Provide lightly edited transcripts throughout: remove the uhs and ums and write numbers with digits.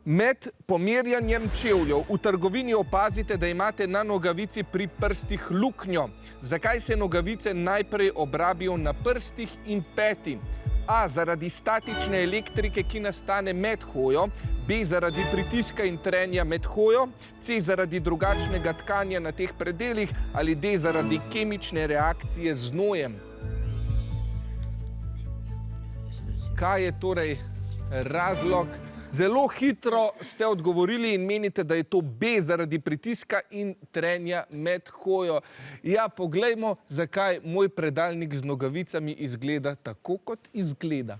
Med pomerjanjem čevljev v trgovini opazite, da imate na nogavici pri prstih luknjo. Zakaj se nogavice najprej obrabijo na prstih in peti? A. Zaradi statične elektrike, ki nastane med hojo. B. Zaradi pritiska in trenja med hojo. C. Zaradi drugačnega tkanja na teh predelih. Ali D. Zaradi kemične reakcije z znojem. Kaj je torej razlog? Zelo hitro ste odgovorili in menite, da je to B zaradi pritiska in trenja med hojo. Ja, poglejmo, zakaj moj predalnik z nogavicami izgleda tako, kot izgleda.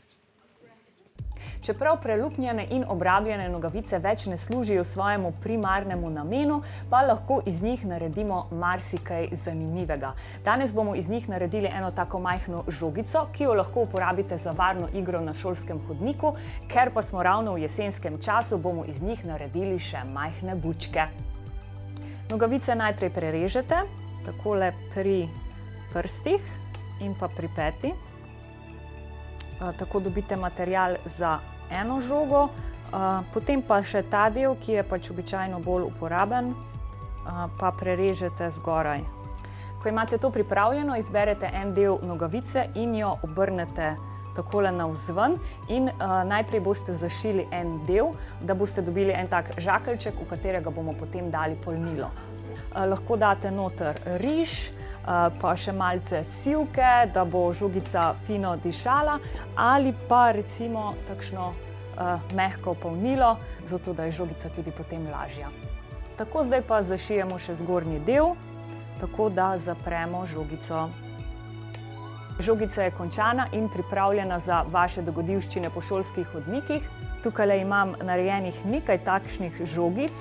Čeprav preluknjene in obrabljene nogavice več ne služijo svojemu primarnemu namenu, pa lahko iz njih naredimo marsikaj zanimivega. Danes bomo iz njih naredili eno tako majhno žogico, ki jo lahko uporabite za varno igro na šolskem hodniku, ker pa smo ravno v jesenskem času, bomo iz njih naredili še majhne bučke. Nogavice najprej prerežete, takole pri prstih in pa pri peti. Tako dobite material za eno žogo, potem pa še ta del, ki je pač običajno bolj uporaben, pa prerežete zgoraj. Ko imate to pripravljeno, izberete en del nogavice in jo obrnete takole navzven in najprej boste zašili en del, da boste dobili en tak žakeljček, v katerega bomo potem dali polnilo. Lahko date noter riž, pa še malce sivke, da bo žogica fino dišala, ali pa recimo takšno mehko polnilo, zato da je žogica tudi potem lažja. Tako, zdaj pa zašijemo še zgornji del, tako da zapremo žogico. Žogica je končana in pripravljena za vaše dogodivščine po šolskih hodnikih. Tukaj imam narejenih nekaj takšnih žogic.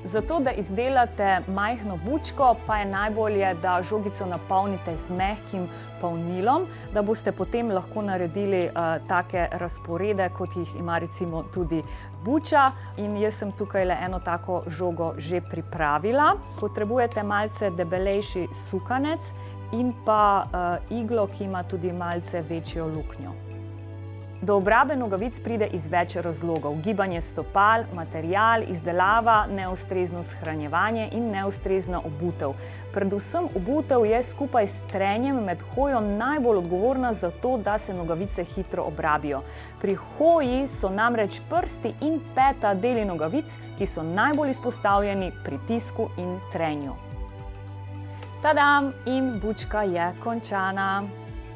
Zato, da izdelate majhno bučko, pa je najbolje, da žogico napolnite z mehkim polnilom, da boste potem lahko naredili take razporede, kot jih ima recimo tudi buča. In jaz sem tukaj eno tako žogo že pripravila. Potrebujete malce debelejši sukanec in pa iglo, ki ima tudi malce večjo luknjo. Do obrabe nogavic pride iz več razlogov. Gibanje stopal, material, izdelava, neustrezno shranjevanje in neustrezna obutev. Predvsem obutev je skupaj s trenjem med hojo najbolj odgovorna za to, da se nogavice hitro obrabijo. Pri hoji so namreč prsti in peta deli nogavic, ki so najbolj izpostavljeni pritisku in trenju. Tadam! In bučka je končana.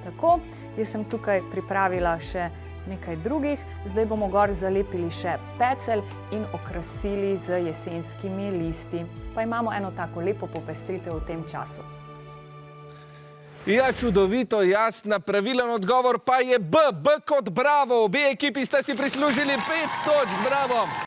Tako, jaz sem tukaj pripravila še nekaj drugih. Zdaj bomo gor zalepili še pecelj in okrasili z jesenskimi listi. Pa imamo eno tako lepo popestritev v tem času. Ja, čudovito, jasna, pravilen odgovor pa je B. B kot bravo. Obe ekipi sta si prislužili 5 točk, bravo.